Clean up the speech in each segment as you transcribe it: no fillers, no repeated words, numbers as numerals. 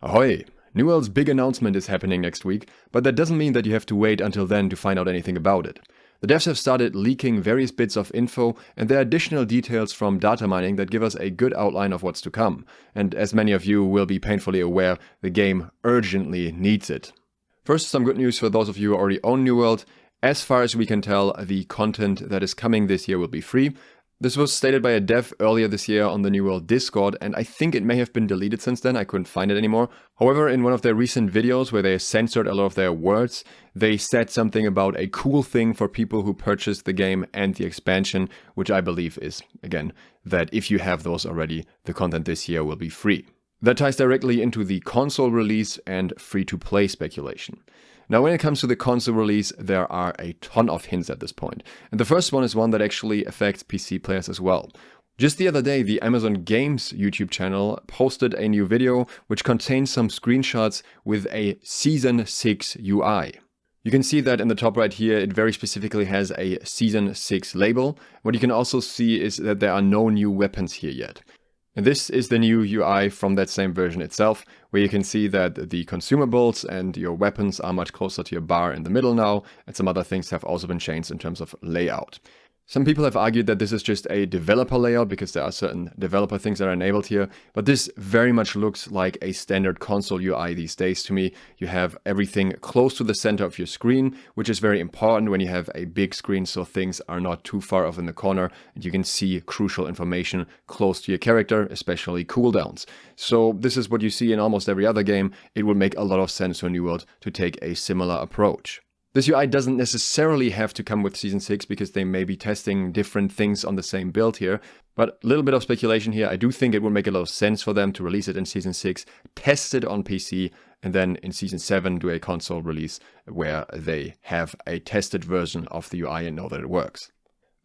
Ahoy! New World's big announcement is happening next week, but that doesn't mean that you have to wait until then to find out anything about it. The devs have started leaking various bits of info, and there are additional details from data mining that give us a good outline of what's to come. And as many of you will be painfully aware, the game urgently needs it. First, some good news for those of you who already own New World. As far as we can tell, the content that is coming this year will be free. This was stated by a dev earlier this year on the New World Discord, and I think it may have been deleted since then. I couldn't find it anymore. However, in one of their recent videos where they censored a lot of their words, they said something about a cool thing for people who purchased the game and the expansion, which I believe is, again, that if you have those already, the content this year will be free. That ties directly into the console release and free-to-play speculation. Now, when it comes to the console release, there are a ton of hints at this point. And the first one is one that actually affects PC players as well. Just the other day, the Amazon Games YouTube channel posted a new video which contains some screenshots with a Season 6 UI. You can see that in the top right here, it very specifically has a Season 6 label. What you can also see is that there are no new weapons here yet. And this is the new UI from that same version itself, where you can see that the consumables and your weapons are much closer to your bar in the middle now, and some other things have also been changed in terms of layout. Some people have argued that this is just a developer layout because there are certain developer things that are enabled here, but this very much looks like a standard console UI these days to me. You have everything close to the center of your screen, which is very important when you have a big screen so things are not too far off in the corner and you can see crucial information close to your character, especially cooldowns. So this is what you see in almost every other game. It would make a lot of sense for New World to take a similar approach. This UI doesn't necessarily have to come with Season 6 because they may be testing different things on the same build here. But a little bit of speculation here, I do think it would make a lot of sense for them to release it in Season 6, test it on PC, and then in Season 7 do a console release where they have a tested version of the UI and know that it works.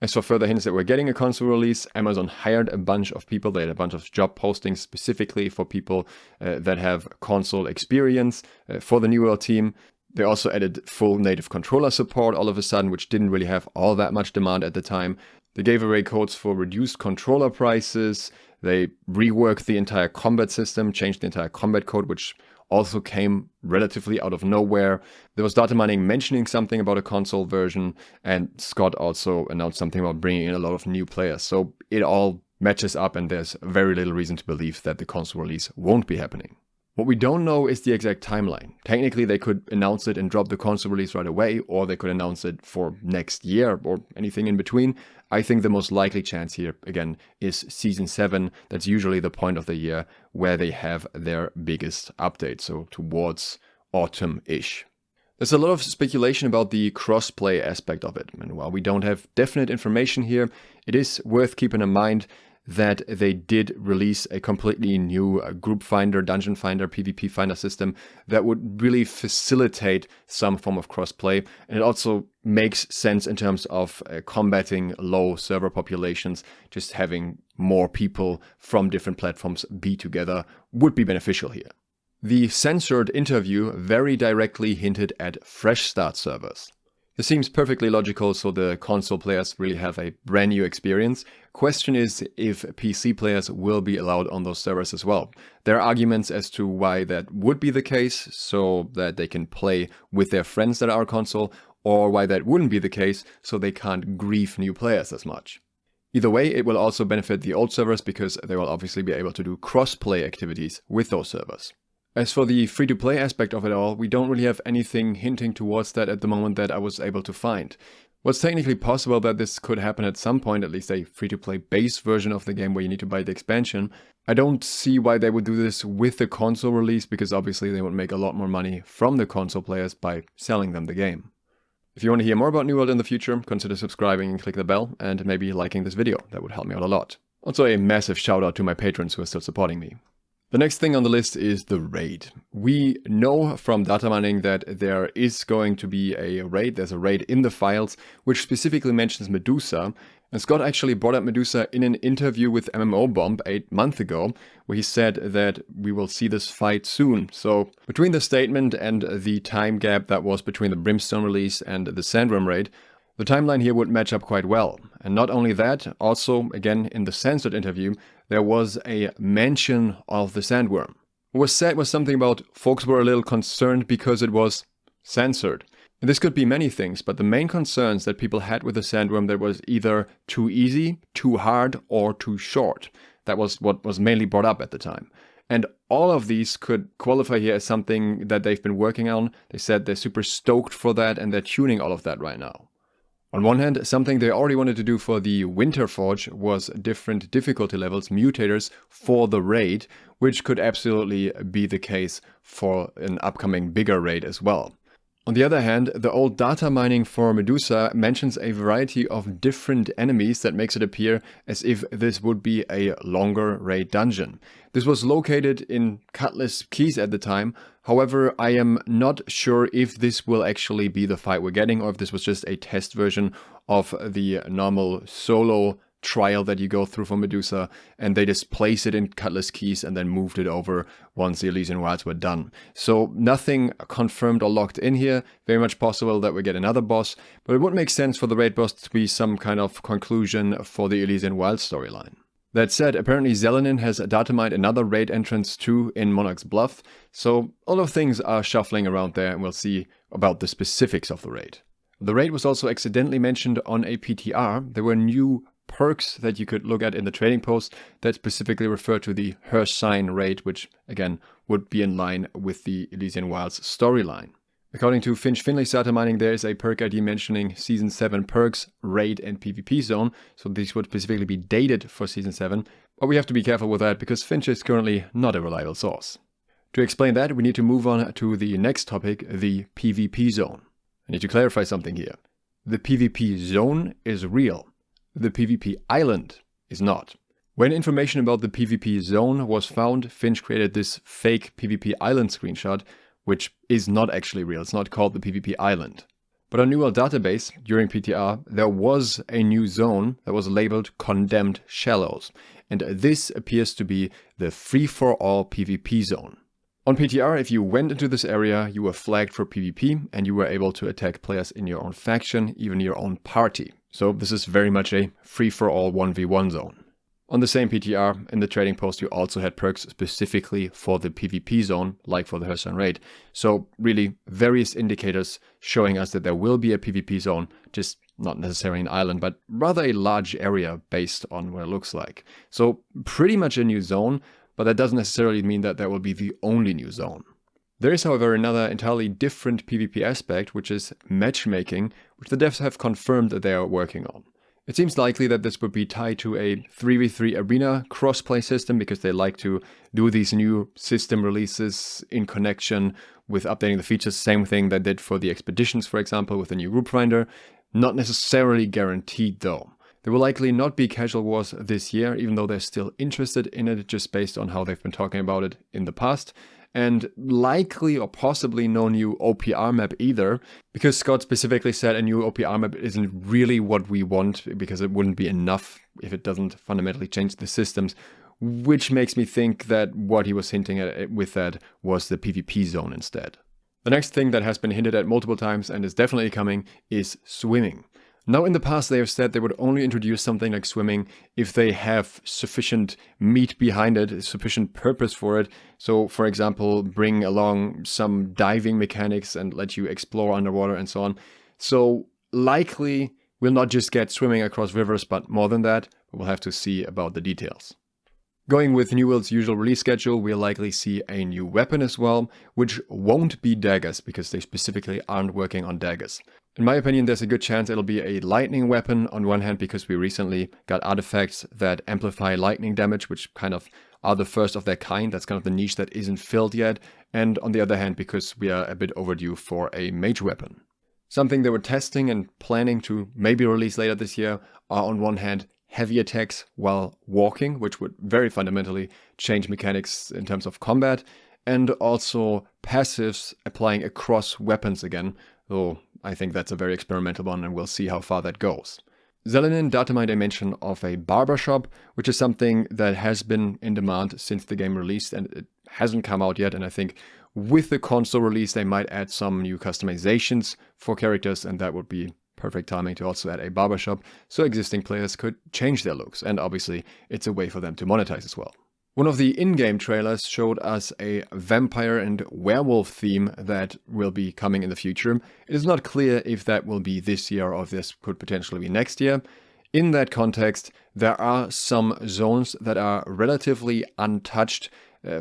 As for further hints that we're getting a console release, Amazon hired a bunch of people. They had a bunch of job postings specifically for people that have console experience for the New World team. They also added full native controller support all of a sudden, which didn't really have all that much demand at the time. They gave away codes for reduced controller prices. They reworked the entire combat system, changed the entire combat code, which also came relatively out of nowhere. There was datamining mentioning something about a console version, and Scott also announced something about bringing in a lot of new players. So it all matches up, and there's very little reason to believe that the console release won't be happening. What we don't know is the exact timeline. Technically, they could announce it and drop the console release right away, or they could announce it for next year or anything in between. I think the most likely chance here, again, is Season 7. That's usually the point of the year where they have their biggest update, so towards autumn-ish. There's a lot of speculation about the crossplay aspect of it, and while we don't have definite information here, it is worth keeping in mind that they did release a completely new group finder, dungeon finder, PvP finder system that would really facilitate some form of crossplay. And it also makes sense in terms of combating low server populations. Just having more people from different platforms be together would be beneficial here. The censored interview very directly hinted at fresh start servers. This seems perfectly logical, so the console players really have a brand new experience. Question is if PC players will be allowed on those servers as well. There are arguments as to why that would be the case, so that they can play with their friends that are console, or why that wouldn't be the case, so they can't grief new players as much. Either way, it will also benefit the old servers because they will obviously be able to do cross-play activities with those servers. As for the free-to-play aspect of it all, we don't really have anything hinting towards that at the moment that I was able to find. What's technically possible that this could happen at some point, at least a free-to-play base version of the game where you need to buy the expansion. I don't see why they would do this with the console release, because obviously they would make a lot more money from the console players by selling them the game. If you want to hear more about New World in the future, consider subscribing and click the bell, and maybe liking this video. That would help me out a lot. Also a massive shout out to my patrons who are still supporting me. The next thing on the list is the raid. We know from data mining that there is going to be a raid. There's a raid in the files, which specifically mentions Medusa. And Scott actually brought up Medusa in an interview with MMO Bomb 8 months ago, where he said that we will see this fight soon. So between the statement and the time gap that was between the Brimstone release and the Sandworm raid, the timeline here would match up quite well. And not only that, also, again, in the censored interview, there was a mention of the Sandworm. What was said was something about folks were a little concerned because it was censored. And this could be many things, but the main concerns that people had with the sandworm, that was either too easy, too hard, or too short. That was what was mainly brought up at the time. And all of these could qualify here as something that they've been working on. They said they're super stoked for that and they're tuning all of that right now. On one hand, something they already wanted to do for the Winter Forge was different difficulty levels, mutators, for the raid, which could absolutely be the case for an upcoming bigger raid as well. On the other hand, the old data mining for Medusa mentions a variety of different enemies that makes it appear as if this would be a longer raid dungeon. This was located in Cutlass Keys at the time. However, I am not sure if this will actually be the fight we're getting, or if this was just a test version of the normal solo trial that you go through for Medusa, and they just place it in Cutlass Keys and then moved it over once the Elysian Wilds were done. So nothing confirmed or locked in here. Very much possible that we get another boss, but it would make sense for the raid boss to be some kind of conclusion for the Elysian Wilds storyline. That said, apparently Zelenin has datamined another raid entrance too in Monarch's Bluff, so all of things are shuffling around there, and we'll see about the specifics of the raid. The raid was also accidentally mentioned on a PTR. There were new perks that you could look at in the trading post that specifically refer to the Her Sign raid, which again would be in line with the Elysian Wilds storyline. According to Finch Finley's data mining, there is a perk ID mentioning Season 7 perks, raid and PvP zone, so these would specifically be dated for Season 7, but we have to be careful with that because Finch is currently not a reliable source. To explain that, we need to move on to the next topic, the PvP zone. I need to clarify something here. The PvP zone is real. The PvP island is not. When information about the PvP zone was found, Finch created this fake PvP island screenshot, which is not actually real. It's not called the PvP island. But on New World Database, during PTR, there was a new zone that was labeled Condemned Shallows, and this appears to be the free-for-all PvP zone. On PTR, if you went into this area, you were flagged for PvP, and you were able to attack players in your own faction, even your own party. So this is very much a free-for-all 1v1 zone. On the same PTR, in the trading post, you also had perks specifically for the PvP zone, like for the Her Sign raid. So really, various indicators showing us that there will be a PvP zone, just not necessarily an island, but rather a large area based on what it looks like. So pretty much a new zone, but that doesn't necessarily mean that that will be the only new zone. There is, however, another entirely different PvP aspect, which is matchmaking, which the devs have confirmed that they are working on. It seems likely that this would be tied to a 3v3 arena crossplay system, because they like to do these new system releases in connection with updating the features. Same thing they did for the expeditions, for example, with the new group finder. Not necessarily guaranteed though. There will likely not be casual wars this year, even though they're still interested in it, just based on how they've been talking about it in the past. And likely or possibly no new OPR map either, because Scott specifically said a new OPR map isn't really what we want, because it wouldn't be enough if it doesn't fundamentally change the systems, which makes me think that what he was hinting at with that was the PvP zone instead. The next thing that has been hinted at multiple times and is definitely coming is swimming. Now, in the past, they have said they would only introduce something like swimming if they have sufficient meat behind it, sufficient purpose for it. So, for example, bring along some diving mechanics and let you explore underwater and so on. So, likely, we'll not just get swimming across rivers, but more than that. We'll have to see about the details. Going with New World's usual release schedule, we'll likely see a new weapon as well, which won't be daggers, because they specifically aren't working on daggers. In my opinion, there's a good chance it'll be a lightning weapon, on one hand because we recently got artifacts that amplify lightning damage, which kind of are the first of their kind. That's kind of the niche that isn't filled yet. And on the other hand, because we are a bit overdue for a mage weapon. Something they were testing and planning to maybe release later this year are, on one hand, heavy attacks while walking, which would very fundamentally change mechanics in terms of combat, and also passives applying across weapons again, though I think that's a very experimental one and we'll see how far that goes. Zelenin datamined a mention of a Barbershop, which is something that has been in demand since the game released, and it hasn't come out yet, and I think with the console release they might add some new customizations for characters, and that would be perfect timing to also add a Barbershop, so existing players could change their looks, and obviously it's a way for them to monetize as well. One of the in-game trailers showed us a vampire and werewolf theme that will be coming in the future. It is not clear if that will be this year or if this could potentially be next year. In that context, there are some zones that are relatively untouched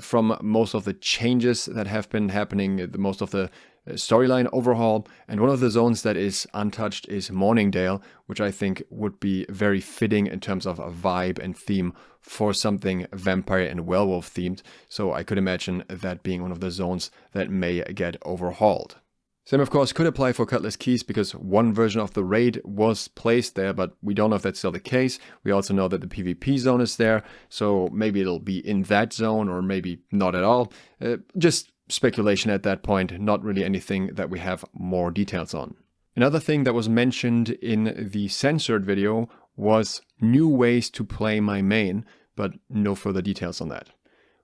from most of the changes that have been happening, most of the storyline overhaul, and one of the zones that is untouched is Morningdale, which I think would be very fitting in terms of a vibe and theme for something vampire and werewolf themed, so I could imagine that being one of the zones that may get overhauled. Same of course could apply for Cutlass Keys because one version of the raid was placed there, but we don't know if that's still the case. We also know that the PvP zone is there, so maybe it'll be in that zone or maybe not at all. Just speculation at that point, not really anything that we have more details on. Another thing that was mentioned in the censored video was new ways to play my main, but no further details on that.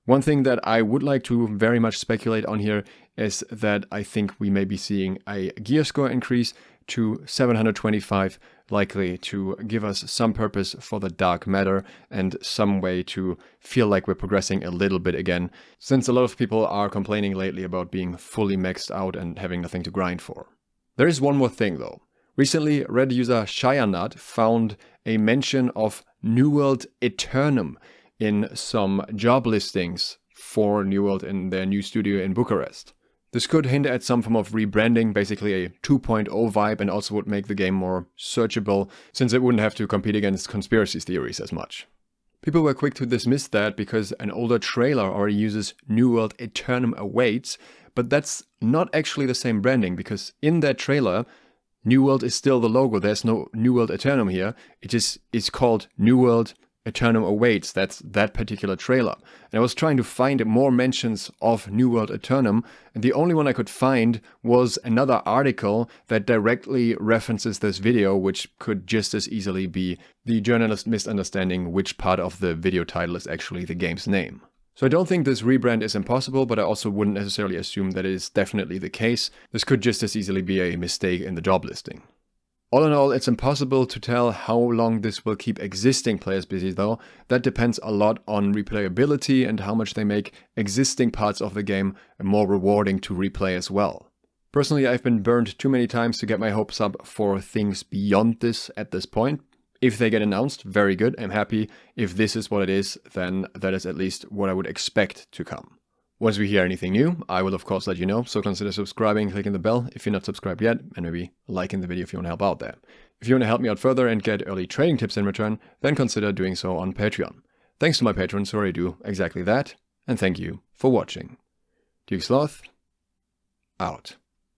One thing that I would like to very much speculate on here is that I think we may be seeing a gear score increase to 725, likely to give us some purpose for the dark matter and some way to feel like we're progressing a little bit again, since a lot of people are complaining lately about being fully maxed out and having nothing to grind for. There is one more thing though. Recently, Reddit user Shirenut found a mention of New World Aeternum in some job listings for New World in their new studio in Bucharest. This could hint at some form of rebranding, basically a 2.0 vibe, and also would make the game more searchable, since it wouldn't have to compete against conspiracy theories as much. People were quick to dismiss that because an older trailer already uses New World Aeternum Awaits, but that's not actually the same branding, because in that trailer, New World is still the logo. There's no New World Aeternum here. It just is called New World Aeternum Awaits. That's that particular trailer. And I was trying to find more mentions of New World Aeternum, and the only one I could find was another article that directly references this video, which could just as easily be the journalist misunderstanding which part of the video title is actually the game's name. So I don't think this rebrand is impossible, but I also wouldn't necessarily assume that it is definitely the case. This could just as easily be a mistake in the job listing. All in all, it's impossible to tell how long this will keep existing players busy though. That depends a lot on replayability and how much they make existing parts of the game more rewarding to replay as well. Personally, I've been burned too many times to get my hopes up for things beyond this at this point. If they get announced, very good, I'm happy. If this is what it is, then that is at least what I would expect to come. Once we hear anything new, I will of course let you know, so consider subscribing, clicking the bell if you're not subscribed yet, and maybe liking the video if you want to help out there. If you want to help me out further and get early trading tips in return, then consider doing so on Patreon. Thanks to my patrons who already do exactly that, and thank you for watching. Duke Sloth, out.